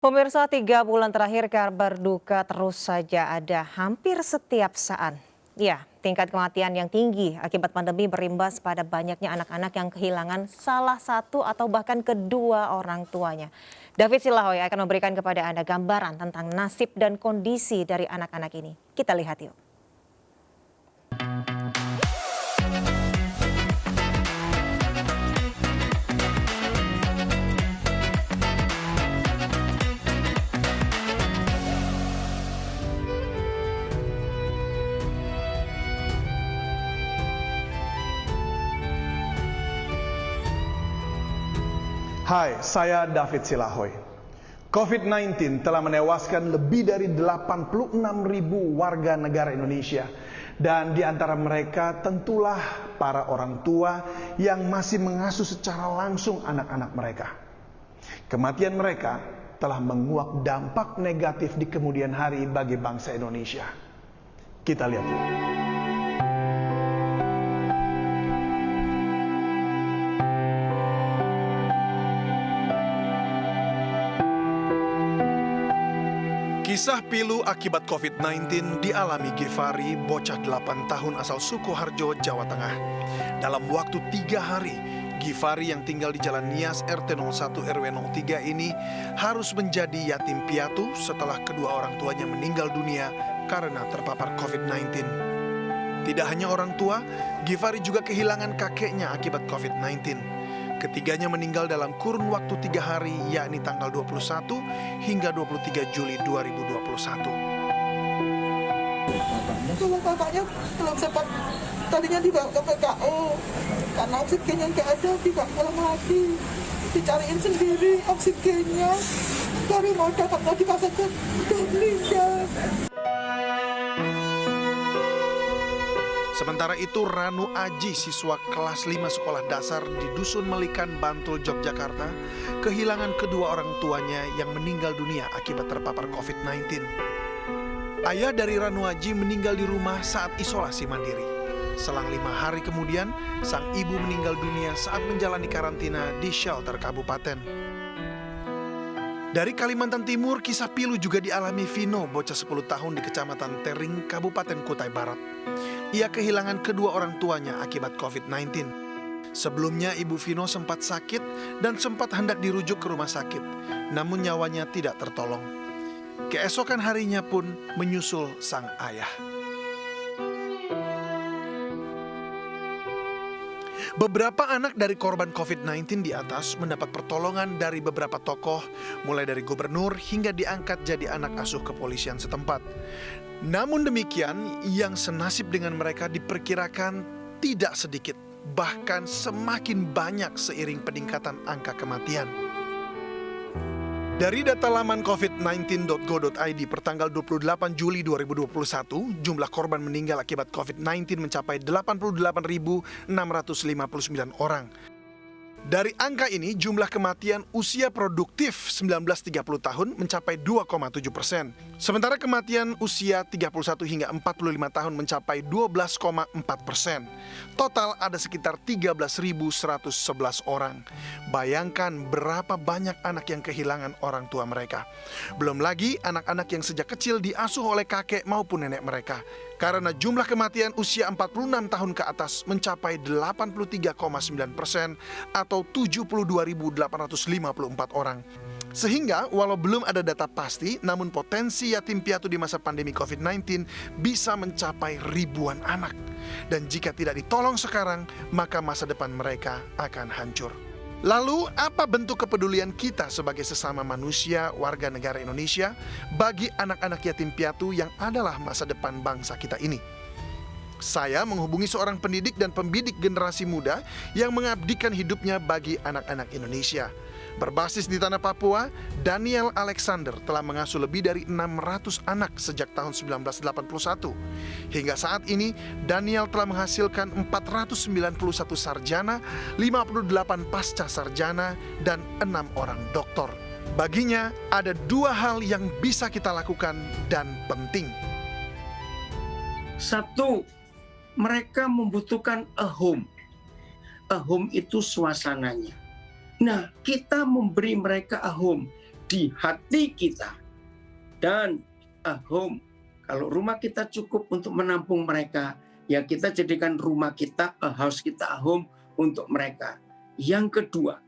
Pemirsa, 3 bulan terakhir kabar duka terus saja ada hampir setiap saat. Ya, tingkat kematian yang tinggi akibat pandemi berimbas pada banyaknya anak-anak yang kehilangan salah satu atau bahkan kedua orang tuanya. David Silahoy akan memberikan kepada Anda gambaran tentang nasib dan kondisi dari anak-anak ini. Kita lihat yuk. Hai, saya David Silahoy. COVID-19 telah menewaskan lebih dari 86.000 warga negara Indonesia. Dan di antara mereka tentulah para orang tua yang masih mengasuh secara langsung anak-anak mereka. Kematian mereka telah menguak dampak negatif di kemudian hari bagi bangsa Indonesia. Kita lihat yuk. Kisah pilu akibat COVID-19 dialami Gifari, bocah 8 tahun asal Sukoharjo, Jawa Tengah. Dalam waktu 3 hari, Gifari yang tinggal di Jalan Nias RT 01 RW 03 ini harus menjadi yatim piatu setelah kedua orang tuanya meninggal dunia karena terpapar COVID-19. Tidak hanya orang tua, Gifari juga kehilangan kakeknya akibat COVID-19. Ketiganya meninggal dalam kurun waktu 3 hari, yakni tanggal 21 hingga 23 Juli 2021. Kalau kakaknya belum sempat, tadinya dibawa ke PKO, karena oksigennya nggak ada, tidak pulang lagi. Dicariin sendiri oksigennya, baru mau dapat mau dipasangkan, udah meninggal. Sementara itu, Ranu Aji, siswa kelas 5 sekolah dasar di Dusun Melikan, Bantul, Yogyakarta, kehilangan kedua orang tuanya yang meninggal dunia akibat terpapar COVID-19. Ayah dari Ranu Aji meninggal di rumah saat isolasi mandiri. Selang 5 hari kemudian, sang ibu meninggal dunia saat menjalani karantina di shelter kabupaten. Dari Kalimantan Timur, kisah pilu juga dialami Vino, bocah 10 tahun di Kecamatan Tering, Kabupaten Kutai Barat. Ia kehilangan kedua orang tuanya akibat COVID-19. Sebelumnya ibu Vino sempat sakit dan sempat hendak dirujuk ke rumah sakit, namun nyawanya tidak tertolong. Keesokan harinya pun menyusul sang ayah. Beberapa anak dari korban COVID-19 di atas mendapat pertolongan dari beberapa tokoh, mulai dari gubernur hingga diangkat jadi anak asuh kepolisian setempat. Namun demikian, yang senasib dengan mereka diperkirakan tidak sedikit, bahkan semakin banyak seiring peningkatan angka kematian. Dari data laman covid19.go.id pertanggal 28 Juli 2021, jumlah korban meninggal akibat COVID-19 mencapai 88.659 orang. Dari angka ini, jumlah kematian usia produktif 19-30 tahun mencapai 2,7%. Sementara kematian usia 31 hingga 45 tahun mencapai 12,4%. Total ada sekitar 13.111 orang. Bayangkan berapa banyak anak yang kehilangan orang tua mereka. Belum lagi anak-anak yang sejak kecil diasuh oleh kakek maupun nenek mereka. Karena jumlah kematian usia 46 tahun ke atas mencapai 83,9% atau 72.854 orang. Sehingga walau belum ada data pasti, namun potensi yatim piatu di masa pandemi COVID-19 bisa mencapai ribuan anak. Dan jika tidak ditolong sekarang, maka masa depan mereka akan hancur. Lalu, apa bentuk kepedulian kita sebagai sesama manusia warga negara Indonesia bagi anak-anak yatim piatu yang adalah masa depan bangsa kita ini? Saya menghubungi seorang pendidik dan pembidik generasi muda yang mengabdikan hidupnya bagi anak-anak Indonesia. Berbasis di tanah Papua, Daniel Alexander telah mengasuh lebih dari 600 anak sejak tahun 1981. Hingga saat ini, Daniel telah menghasilkan 491 sarjana, 58 pasca sarjana, dan 6 orang doktor. Baginya, ada 2 hal yang bisa kita lakukan dan penting. Satu, mereka membutuhkan a home. A home itu suasananya. Nah, kita memberi mereka a home. di hati kita. Dan a home, kalau rumah kita cukup untuk menampung mereka, ya kita jadikan rumah kita, a house kita, a home untuk mereka. Yang kedua,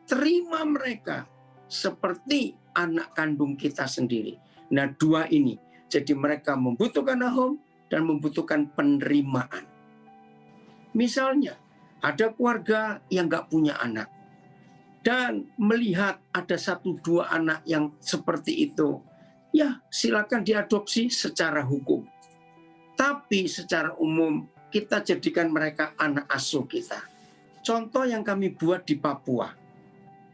terima mereka seperti anak kandung kita sendiri. Nah, dua ini, jadi mereka membutuhkan a home dan membutuhkan penerimaan. Misalnya, ada keluarga yang nggak punya anak dan melihat ada 1-2 anak yang seperti itu, ya silakan diadopsi secara hukum. Tapi secara umum kita jadikan mereka anak asuh kita. Contoh yang kami buat di Papua.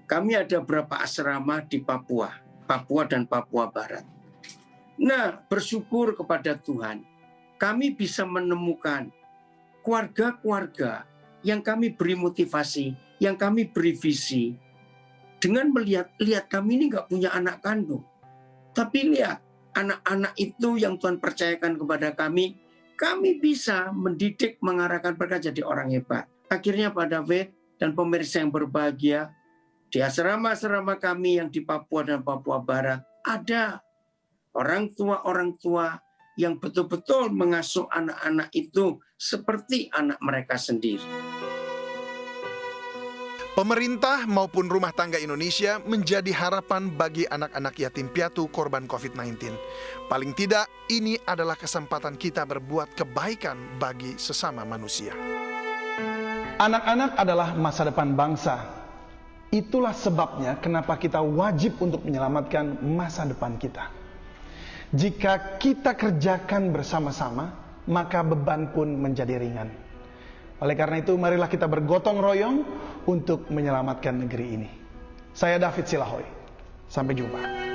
Kami ada beberapa asrama di Papua dan Papua Barat. Nah, bersyukur kepada Tuhan, kami bisa menemukan keluarga-keluarga yang kami beri motivasi, yang kami beri visi, dengan lihat kami ini nggak punya anak kandung. Tapi lihat, anak-anak itu yang Tuhan percayakan kepada kami bisa mendidik, mengarahkan mereka jadi orang hebat. Akhirnya Pak David dan pemirsa yang berbahagia, di asrama-asrama kami yang di Papua dan Papua Barat, ada orang tua yang betul-betul mengasuh anak-anak itu seperti anak mereka sendiri. Pemerintah maupun rumah tangga Indonesia menjadi harapan bagi anak-anak yatim piatu korban COVID-19. Paling tidak, ini adalah kesempatan kita berbuat kebaikan bagi sesama manusia. Anak-anak adalah masa depan bangsa. Itulah sebabnya kenapa kita wajib untuk menyelamatkan masa depan kita. Jika kita kerjakan bersama-sama, maka beban pun menjadi ringan. Oleh karena itu, marilah kita bergotong royong untuk menyelamatkan negeri ini. Saya David Silahoy. Sampai jumpa.